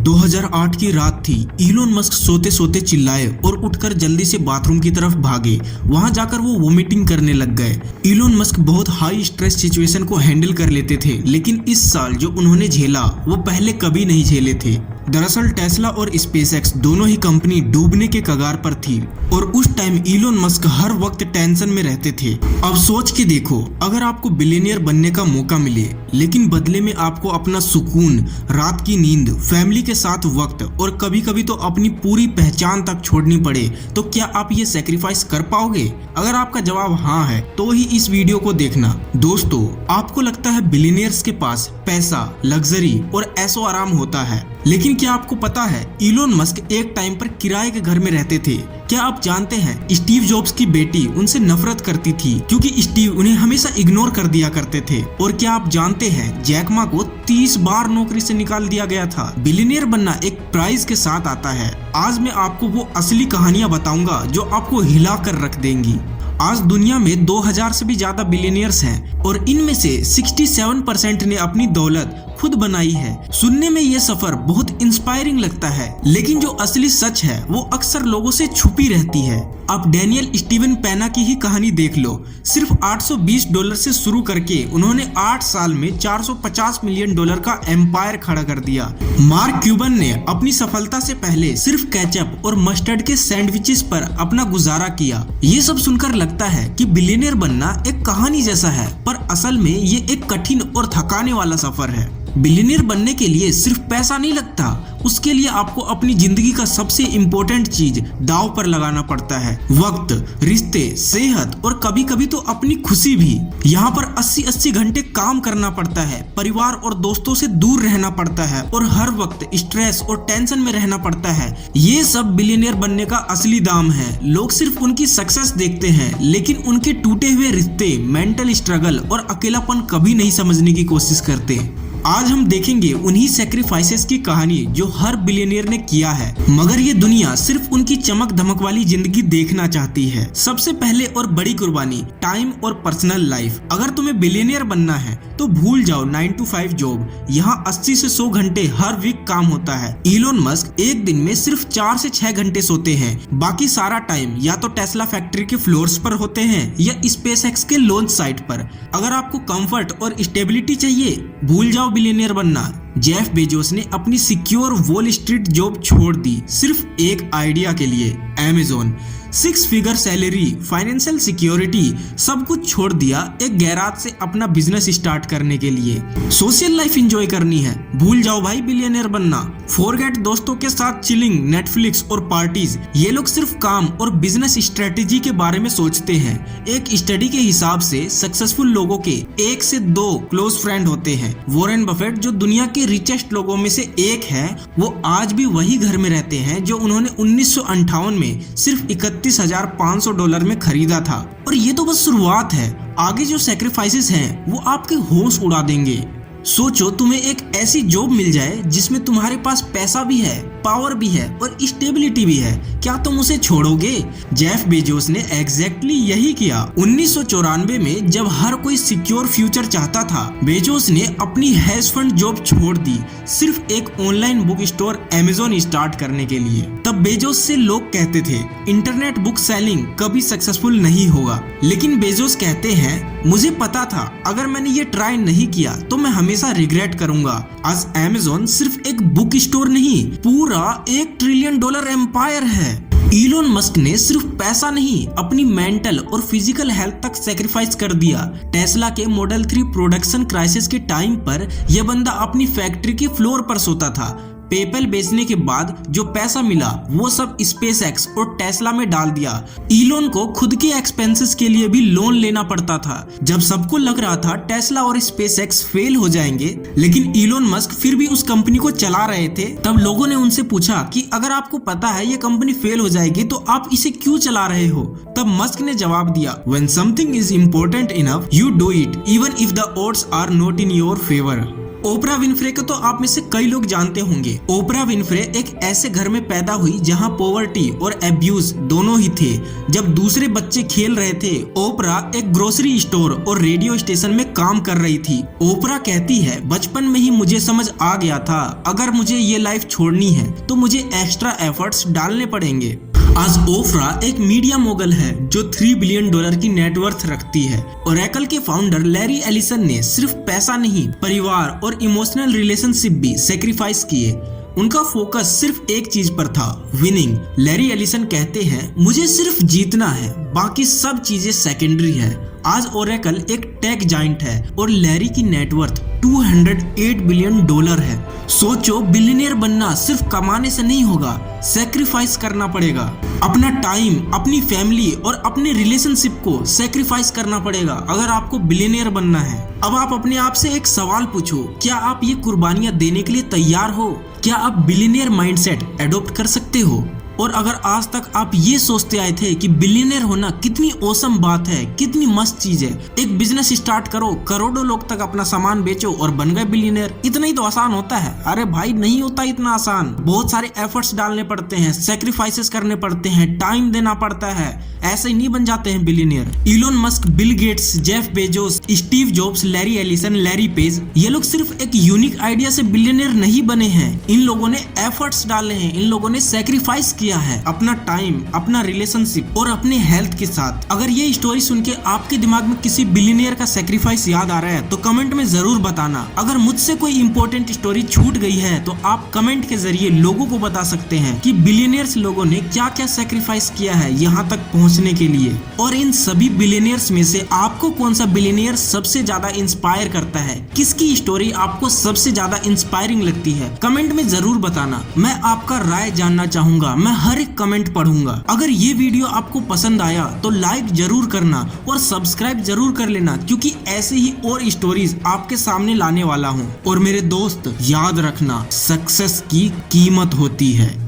2008 की रात थी। इलोन मस्क सोते सोते चिल्लाए और उठकर जल्दी से बाथरूम की तरफ भागे। वहां जाकर वो वोमिटिंग करने लग गए। इलोन मस्क बहुत हाई स्ट्रेस सिचुएशन को हैंडल कर लेते थे, लेकिन इस साल जो उन्होंने झेला वो पहले कभी नहीं झेले थे। दरअसल टेस्ला और स्पेसएक्स दोनों ही कंपनी डूबने के कगार पर थी और उस टाइम इलोन मस्क हर वक्त टेंशन में रहते थे। अब सोच के देखो, अगर आपको बिलियनियर बनने का मौका मिले लेकिन बदले में आपको अपना सुकून, रात की नींद, फैमिली के साथ वक्त और कभी कभी तो अपनी पूरी पहचान तक छोड़नी पड़े, तो क्या आप ये सेक्रीफाइस कर पाओगे? अगर आपका जवाब हाँ है तो ही इस वीडियो को देखना। दोस्तों, आपको लगता है बिलियनियर्स के पास पैसा, लग्जरी और ऐशो आराम होता है, लेकिन क्या आपको पता है इलोन मस्क एक टाइम पर किराए के घर में रहते थे। क्या आप जानते हैं स्टीव जॉब्स की बेटी उनसे नफरत करती थी क्योंकि स्टीव उन्हें हमेशा इग्नोर कर दिया करते थे। और क्या आप जानते हैं जैक मा को 30 बार नौकरी से निकाल दिया गया था। बिलियनियर बनना एक प्राइज के साथ आता है। आज मैं आपको वो असली कहानियां बताऊंगा जो आपको हिला कर रख देंगी। आज दुनिया में 2000 से भी ज्यादा बिलियनियर्स हैं और इनमें से 67% ने अपनी दौलत खुद बनाई है। सुनने में ये सफर बहुत इंस्पायरिंग लगता है, लेकिन जो असली सच है वो अक्सर लोगों से छुपी रहती है। आप डैनियल स्टीवन पैना की ही कहानी देख लो। सिर्फ $820 से शुरू करके उन्होंने 8 साल में $450 मिलियन का एम्पायर खड़ा कर दिया। मार्क क्यूबन ने अपनी सफलता से पहले सिर्फ केचप और मस्टर्ड के सैंडविचेस पर अपना गुजारा किया। ये सब सुनकर लगता है कि बिलियनियर बनना एक कहानी जैसा है, पर असल में ये एक कठिन और थकाने वाला सफर है। बिलियनियर बनने के लिए सिर्फ पैसा नहीं लगता, उसके लिए आपको अपनी जिंदगी का सबसे इम्पोर्टेंट चीज दांव पर लगाना पड़ता है। वक्त, रिश्ते, सेहत और कभी कभी तो अपनी खुशी भी। यहाँ पर 80-80 घंटे काम करना पड़ता है, परिवार और दोस्तों से दूर रहना पड़ता है और हर वक्त स्ट्रेस और टेंशन में रहना पड़ता है। ये सब बिलियनियर बनने का असली दाम है। लोग सिर्फ उनकी सक्सेस देखते हैं, लेकिन उनके टूटे हुए रिश्ते, मेंटल स्ट्रगल और अकेलापन कभी नहीं समझने की कोशिश करते। आज हम देखेंगे उन्हीं सैक्रिफाइसेस की कहानी जो हर बिलियनियर ने किया है, मगर ये दुनिया सिर्फ उनकी चमक धमक वाली जिंदगी देखना चाहती है। सबसे पहले और बड़ी कुर्बानी, टाइम और पर्सनल लाइफ। अगर तुम्हें बिलियनियर बनना है तो भूल जाओ 9 to 5 जॉब। यहाँ 80 से 100 घंटे हर वीक काम होता है। इलोन मस्क एक दिन में सिर्फ 4 से 6 घंटे सोते हैं। बाकी सारा टाइम या तो टेस्ला फैक्ट्री के फ्लोर्स पर होते हैं या स्पेसएक्स के लॉन्च साइट पर। अगर आपको कंफर्ट और स्टेबिलिटी चाहिए, भूल जाओ बिलियनियर बनना। जेफ बेजोस ने अपनी सिक्योर वॉल स्ट्रीट जॉब छोड़ दी सिर्फ एक आइडिया के लिए, Amazon. 6 figure salary, financial security, सब कुछ छोड़ दिया एक गैराज से अपना बिजनेस स्टार्ट करने के लिए। सोशल लाइफ एंजॉय करनी है, भूल जाओ भाई बिलियनियर बनना। फॉरगेट दोस्तों के साथ चिलिंग, नेटफ्लिक्स और पार्टीज। ये लोग सिर्फ काम और बिजनेस स्ट्रेटेजी के बारे में सोचते हैं। एक स्टडी के हिसाब से सक्सेसफुल लोगों के 1 से 2 क्लोज फ्रेंड होते हैं। वॉरेन बफेट जो दुनिया के रिचेस्ट लोगों में से एक है, वो आज भी वही घर में रहते हैं जो उन्होंने 1958 में सिर्फ $31,500 में खरीदा था। और ये तो बस शुरुआत है, आगे जो सैक्रिफाइसेस हैं वो आपके होश उड़ा देंगे। सोचो तुम्हें एक ऐसी जॉब मिल जाए जिसमें तुम्हारे पास पैसा भी है, पावर भी है और स्टेबिलिटी भी है, क्या तुम उसे छोड़ोगे? जेफ बेजोस ने एग्जैक्टली यही किया। 1994 में जब हर कोई सिक्योर फ्यूचर चाहता था, बेजोस ने अपनी हेज फंड जॉब छोड़ दी सिर्फ एक online book store Amazon start करने के लिए। तब बेजोस से लोग कहते थे इंटरनेट बुक सेलिंग कभी सक्सेसफुल नहीं होगा, लेकिन बेजोस कहते हैं मुझे पता था अगर मैंने ये ट्राई नहीं किया तो मैं हमेशा रिग्रेट करूंगा। आज अमेज़न सिर्फ एक बुक स्टोर नहीं, पूरा $1 ट्रिलियन एम्पायर है। इलोन मस्क ने सिर्फ पैसा नहीं, अपनी मेंटल और फिजिकल हेल्थ तक सैक्रिफाइस कर दिया। टेस्ला के मॉडल 3 प्रोडक्शन क्राइसिस के टाइम पर यह बंदा अपनी फैक्ट्री के फ्लोर पर सोता था। पेपल बेचने के बाद जो पैसा मिला वो सब स्पेसएक्स और टेस्ला में डाल दिया। इलोन को खुद के एक्सपेंसेस के लिए भी लोन लेना पड़ता था। जब सबको लग रहा था टेस्ला और स्पेसएक्स फेल हो जाएंगे, लेकिन इलोन मस्क फिर भी उस कंपनी को चला रहे थे। तब लोगों ने उनसे पूछा कि अगर आपको पता है ये कंपनी फेल हो जाएगी तो आप इसे क्यों चला रहे हो? तब मस्क ने जवाब दिया, When something is important enough, you do it, even if the odds are not in your favor। Oprah Winfrey को तो आप में से कई लोग जानते होंगे। ओपरा विनफ्रे एक ऐसे घर में पैदा हुई जहां पॉवर्टी और एब्यूज दोनों ही थे। जब दूसरे बच्चे खेल रहे थे, ओपरा एक ग्रोसरी स्टोर और रेडियो स्टेशन में काम कर रही थी। ओपरा कहती है, बचपन में ही मुझे समझ आ गया था, अगर मुझे ये लाइफ छोड़नी है तो मुझे एक्स्ट्रा एफर्ट्स डालने पड़ेंगे। आज ओपरा एक मीडिया मोगल है जो $3 बिलियन की नेटवर्थ रखती है। ओरेकल के फाउंडर लैरी एलिसन ने सिर्फ पैसा नहीं, परिवार और इमोशनल रिलेशनशिप भी सेक्रीफाइस किए। उनका फोकस सिर्फ एक चीज पर था, विनिंग। लैरी एलिसन कहते हैं, मुझे सिर्फ जीतना है, बाकी सब चीजें सेकेंडरी है। आज ओरेकल एक टेक जाइंट है और लैरी की नेटवर्थ $208 बिलियन है। सोचो, बिलियनियर बनना सिर्फ कमाने से नहीं होगा, सेक्रीफाइस करना पड़ेगा। अपना टाइम, अपनी फैमिली और अपने रिलेशनशिप को सेक्रीफाइस करना पड़ेगा अगर आपको बिलियनियर बनना है। अब आप अपने आप से एक सवाल पूछो, क्या आप ये कुर्बानियां देने के लिए तैयार हो? क्या आप बिलियनियर माइंडसेट एडॉप्ट कर सकते हो? और अगर आज तक आप ये सोचते आए थे कि बिलियनियर होना कितनी औसम बात है, कितनी मस्त चीज है, एक बिजनेस स्टार्ट करो, करोड़ों लोग तक अपना सामान बेचो और बन गए बिलियनियर, इतना ही तो आसान होता है। अरे भाई, नहीं होता इतना आसान। बहुत सारे एफर्ट्स डालने पड़ते हैं, सेक्रीफाइसेस करने पड़ते हैं, टाइम देना पड़ता है। ऐसे ही नहीं बन जाते हैं billionaire. Elon Musk, Bill Gates, Jeff Bezos, Steve jobs, Larry Ellison, Larry page, ये लोग सिर्फ एक यूनिक आइडिया से बिलियनियर नहीं बने हैं। इन लोगों ने एफर्ट्स डाले हैं, इन लोगों ने सेक्रीफाइस किया है अपना टाइम, अपना रिलेशनशिप और अपने हेल्थ के साथ। अगर ये स्टोरी सुन के आपके दिमाग में किसी बिलियनियर का सेक्रीफाइस याद आ रहा है तो कमेंट में जरूर बताना। अगर मुझसे कोई इंपॉर्टेंट स्टोरी छूट गई है तो आप कमेंट के जरिए लोगों को बता सकते हैं कि बिलियनियर्स लोगों ने क्या क्या सेक्रीफाइस किया है यहाँ तक पहुँचने के लिए। और इन सभी बिलियनियर्स में से आपको कौन सा बिलियनियर सबसे ज्यादा इंस्पायर करता है, किसकी स्टोरी आपको सबसे ज्यादा इंस्पायरिंग लगती है, कमेंट में जरूर बताना। मैं आपका राय जानना चाहूंगा, मैं हर एक कमेंट पढ़ूंगा। अगर ये वीडियो आपको पसंद आया तो लाइक जरूर करना और सब्सक्राइब जरूर कर लेना, क्योंकि ऐसे ही और स्टोरीज आपके सामने लाने वाला हूँ। और मेरे दोस्त, याद रखना, सक्सेस की कीमत होती है।